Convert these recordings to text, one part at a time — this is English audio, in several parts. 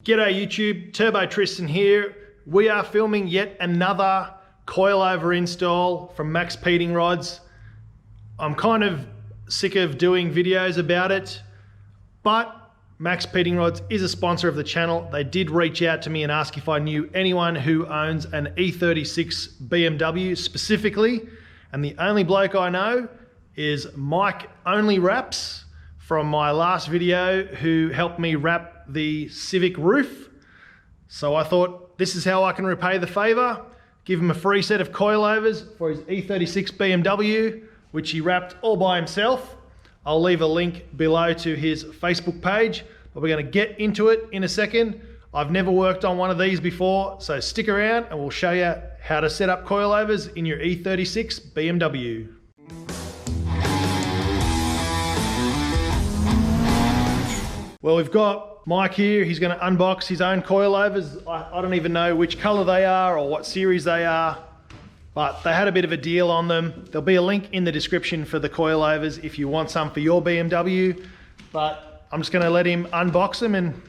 G'day YouTube, Turbo Tristan here. We are filming yet another coilover install from Max Peating Rods. I'm kind of sick of doing videos about it, but Max Peating Rods is a sponsor of the channel. They did reach out to me and ask if I knew anyone who owns an E36 BMW specifically, and the only bloke I know is Mike Only Wraps from my last video, who helped me wrap the Civic roof. So I thought, this is how I can repay the favor. Give him a free set of coilovers for his E36 BMW, which he wrapped all by himself. I'll leave a link below to his Facebook page, but we're gonna get into it in a second. I've never worked on one of these before, so stick around and we'll show you how to set up coilovers in your E36 BMW. Well, we've got Mike here. He's going to unbox his own coilovers. I don't even know which color they are or what series they are, but they had a bit of a deal on them. There'll be a link in the description for the coilovers if you want some for your BMW, but I'm just going to let him unbox them and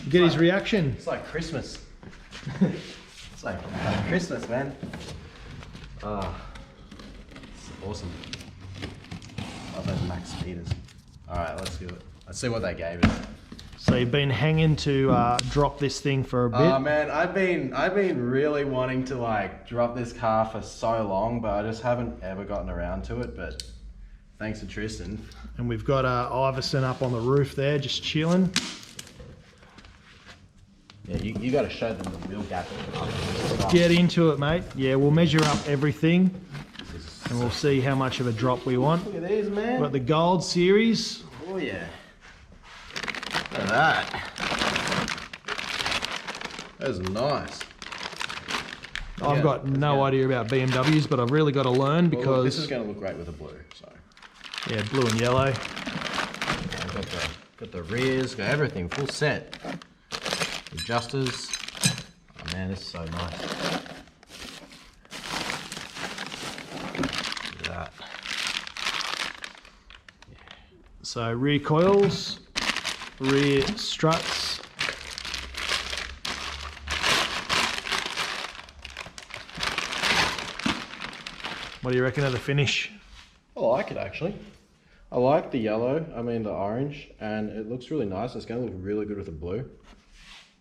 get his reaction. It's like Christmas. It's like Christmas, man. Oh, it's awesome. Love those Max speeders. All right, let's do it. Let's see what they gave us. So you've been hanging to drop this thing for a bit? Oh man, I've been really wanting to like drop this car for so long, but I just haven't ever gotten around to it. But thanks to Tristan. And we've got Iverson up on the roof there, just chilling. Yeah, you got to show them the real gap. Get into it, mate. Yeah, we'll measure up everything, and we'll see how much of a drop we want. Look at these, man. We've got the gold series. Oh yeah. Look at that. That's nice. I've got no idea about BMWs, but I've really got to learn because... Well, look, this is going to look great with the blue, so... Yeah, blue and yellow. Got the rears, got everything, full set. Adjusters. Oh man, this is so nice. Look at that. So rear coils, rear struts. What do you reckon of the finish? I like it actually. I like the yellow, the orange, and it looks really nice. It's going to look really good with the blue.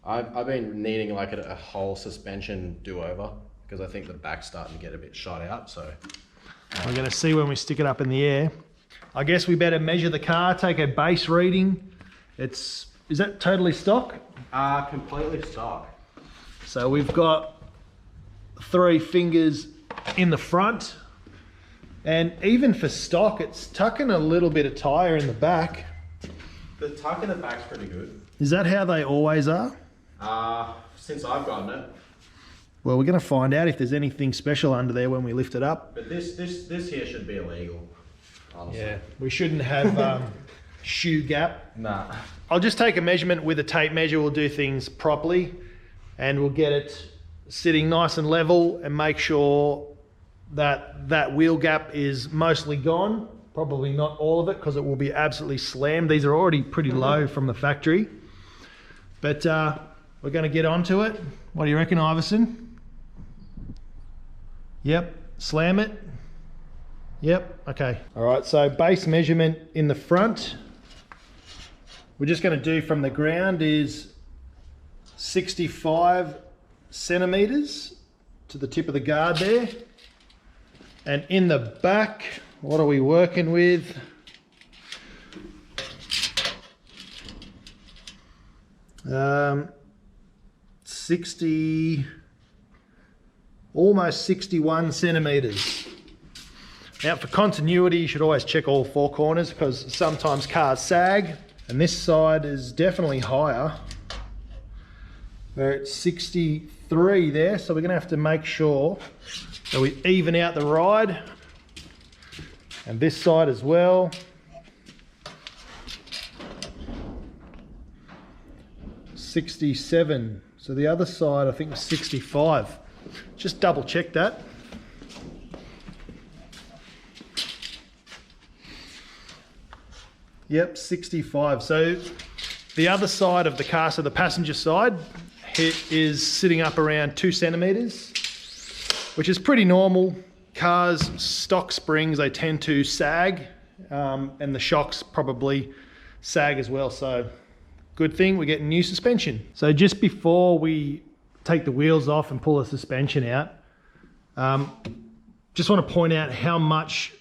I've been needing like a whole suspension do-over because I think the back's starting to get a bit shot out, so. We're going to see when we stick it up in the air. I guess we better measure the car, take a base reading. Is that totally stock? Completely stock. So we've got 3 fingers in the front, and even for stock, it's tucking a little bit of tire in the back. The tuck in the back's pretty good. Is that how they always are? Since I've gotten it. Well, we're going to find out if there's anything special under there when we lift it up. But this here should be illegal. Honestly. Yeah, we shouldn't have shoe gap. Nah. I'll just take a measurement with a tape measure. We'll do things properly and we'll get it sitting nice and level and make sure that that wheel gap is mostly gone. Probably not all of it because it will be absolutely slammed. These are already pretty low from the factory. But we're going to get onto it. What do you reckon, Iverson? Yep, slam it. Yep, okay. All right, so base measurement in the front. We're just going to do from the ground is 65 centimeters to the tip of the guard there. And in the back, what are we working with? Almost 61 centimeters. Now for continuity, you should always check all 4 corners because sometimes cars sag, and this side is definitely higher. We're at 63 there, so we're gonna have to make sure that we even out the ride. And this side as well. $67. So the other side I think was 65. Just double check that. Yep, 65. So The other side of the car, so the passenger side, it is sitting up around 2 centimeters, which is pretty normal. Cars, stock springs, they tend to sag, and the shocks probably sag as well. So good thing we're getting new suspension. So just before we take the wheels off and pull the suspension out, just want to point out how much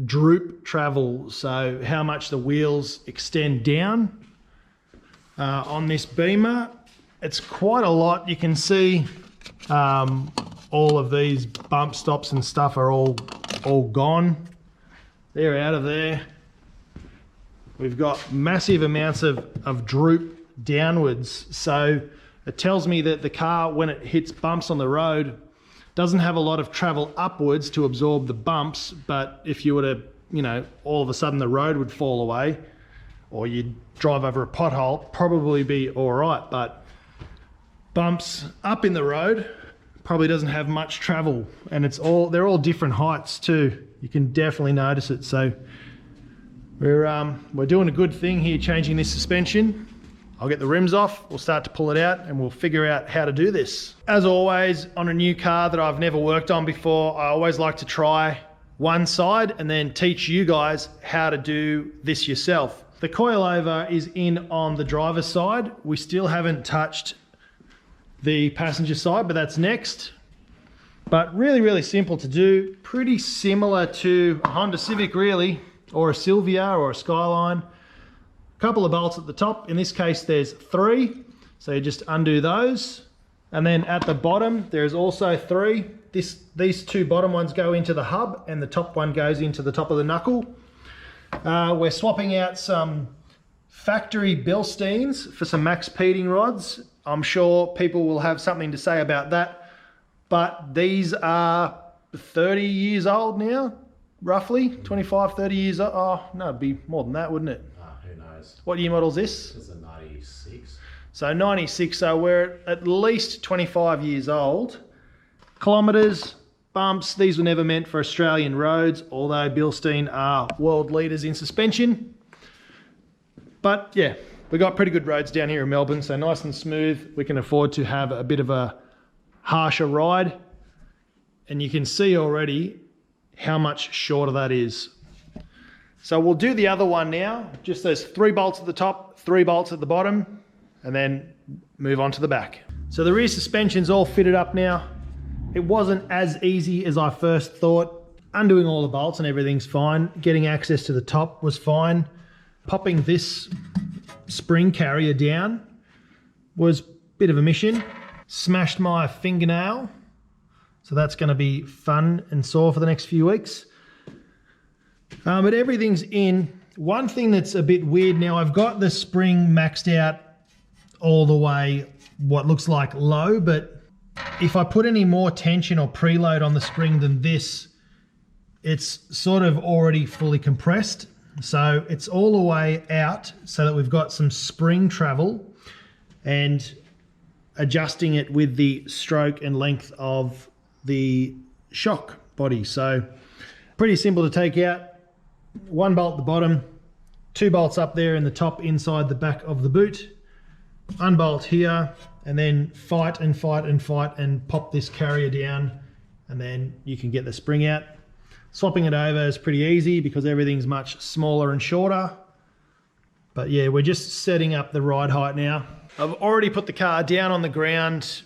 droop travel, so how much the wheels extend down on this Beamer. It's quite a lot. You can see all of these bump stops and stuff are all gone. They're out of there. We've got massive amounts of droop downwards. So it tells me that the car, when it hits bumps on the road, doesn't have a lot of travel upwards to absorb the bumps. But if you were to, you know, all of a sudden the road would fall away or you'd drive over a pothole, probably be all right. But bumps up in the road probably doesn't have much travel, and they're all different heights too. You can definitely notice it. So we're doing a good thing here, changing this suspension. I'll get the rims off, we'll start to pull it out, and we'll figure out how to do this. As always, on a new car that I've never worked on before, I always like to try one side and then teach you guys how to do this yourself. The coilover is in on the driver's side. We still haven't touched the passenger side, but that's next. But really, really simple to do. Pretty similar to a Honda Civic really, or a Silvia or a Skyline. Couple of bolts at the top. In this case, there's 3. So you just undo those. And then at the bottom, there's also 3. These 2 bottom ones go into the hub and the top one goes into the top of the knuckle. We're swapping out some factory Bilsteins for some Max Peating rods. I'm sure people will have something to say about that, but these are 30 years old now, roughly 25, 30 years old. Oh, no, it'd be more than that, wouldn't it? Who knows? What year model is this? It's a 96. So 96, so we're at least 25 years old. Kilometres, bumps, these were never meant for Australian roads, although Bilstein are world leaders in suspension. But yeah, we got pretty good roads down here in Melbourne, so nice and smooth. We can afford to have a bit of a harsher ride. And you can see already how much shorter that is. So we'll do the other one now. Just those 3 bolts at the top, 3 bolts at the bottom, and then move on to the back. So the rear suspension's all fitted up now. It wasn't as easy as I first thought. Undoing all the bolts and everything's fine. Getting access to the top was fine. Popping this spring carrier down was a bit of a mission. Smashed my fingernail, so that's going to be fun and sore for the next few weeks. But everything's in. One thing that's a bit weird now, I've got the spring maxed out all the way what looks like low, but if I put any more tension or preload on the spring than this, it's sort of already fully compressed. So it's all the way out so that we've got some spring travel and adjusting it with the stroke and length of the shock body. So pretty simple to take out. 1 bolt at the bottom, 2 bolts up there in the top inside the back of the boot. Unbolt here and then fight and pop this carrier down, and then you can get the spring out. Swapping it over is pretty easy because everything's much smaller and shorter. But yeah, we're just setting up the ride height now. I've already put the car down on the ground.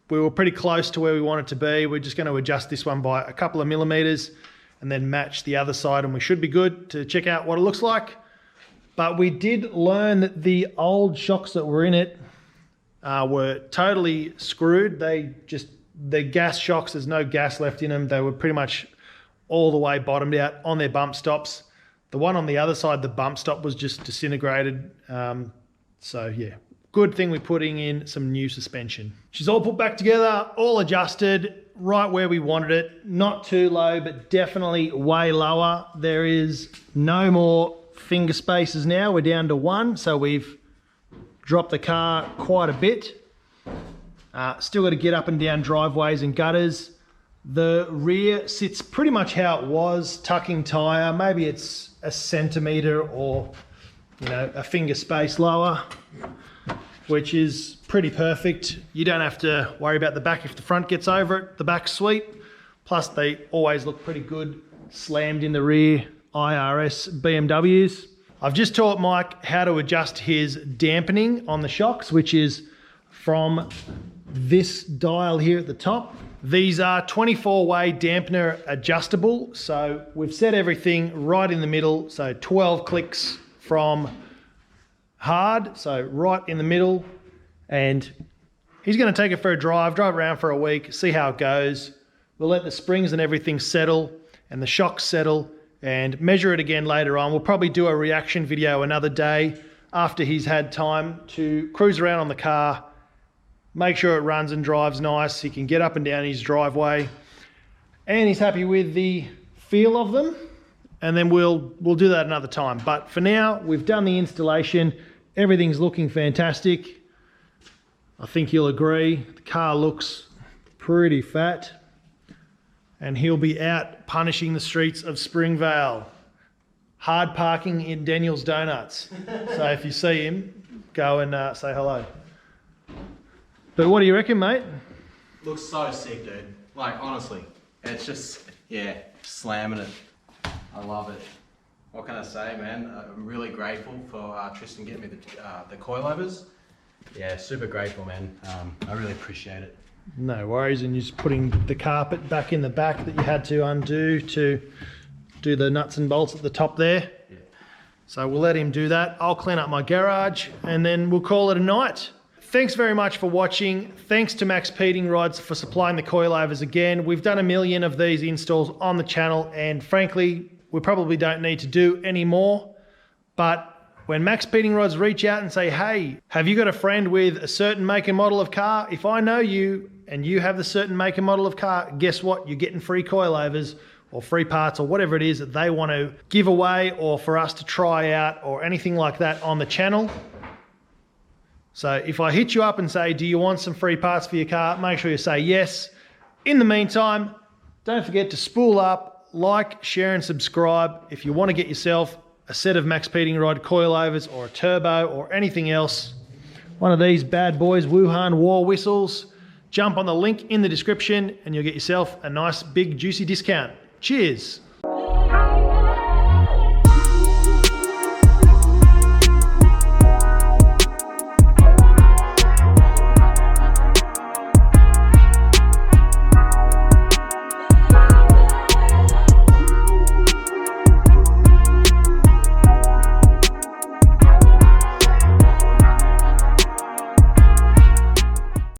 We were pretty close to where we want it to be. We're just going to adjust this one by a couple of millimeters and then match the other side, and we should be good to check out what it looks like. But we did learn that the old shocks that were in it were totally screwed. The gas shocks, there's no gas left in them. They were pretty much all the way bottomed out on their bump stops. The one on the other side, the bump stop was just disintegrated. So yeah, good thing we're putting in some new suspension. She's all put back together, all adjusted, right where we wanted it. Not too low, but definitely way lower. There is no more finger spaces now. We're down to 1, so we've dropped the car quite a bit. Still got to get up and down driveways and gutters. The rear sits pretty much how it was, tucking tyre. Maybe it's a centimetre or you know, a finger space lower, which is pretty perfect. You don't have to worry about the back if the front gets over it. The back's sweet. Plus they always look pretty good slammed in the rear IRS BMWs. I've just taught Mike how to adjust his dampening on the shocks, which is from this dial here at the top. These are 24-way dampener adjustable. So we've set everything right in the middle. So 12 clicks from hard, so right in the middle. And he's gonna take it for a drive around for a week, see how it goes. We'll let the springs and everything settle and the shocks settle and measure it again later on. We'll probably do a reaction video another day after he's had time to cruise around on the car, make sure it runs and drives nice. He can get up and down his driveway and he's happy with the feel of them. And then we'll do that another time. But for now, we've done the installation. Everything's looking fantastic. I think you'll agree. The car looks pretty fat. And he'll be out punishing the streets of Springvale. Hard parking in Daniel's Donuts. So if you see him, go and say hello. But what do you reckon, mate? Looks so sick, dude. Like, honestly, it's just, yeah, slamming it. I love it. What can I say, man? I'm really grateful for Tristan getting me the coilovers. Yeah, super grateful, man. I really appreciate it. No worries, and you're just putting the carpet back in the back that you had to undo to do the nuts and bolts at the top there. Yeah. So we'll let him do that. I'll clean up my garage and then we'll call it a night. Thanks very much for watching. Thanks to Max Peating Rods for supplying the coilovers again. We've done 1 million of these installs on the channel and frankly, we probably don't need to do any more. But when Max Peating Rods reach out and say, hey, have you got a friend with a certain make and model of car? If I know you and you have the certain make and model of car, guess what? You're getting free coilovers or free parts or whatever it is that they want to give away or for us to try out or anything like that on the channel. So if I hit you up and say, do you want some free parts for your car? Make sure you say yes. In the meantime, don't forget to spool up, like, share and subscribe if you want to get yourself a set of Max Peating Rod coilovers or a turbo or anything else. One of these bad boys, Wuhan war whistles. Jump on the link in the description and you'll get yourself a nice big juicy discount. Cheers.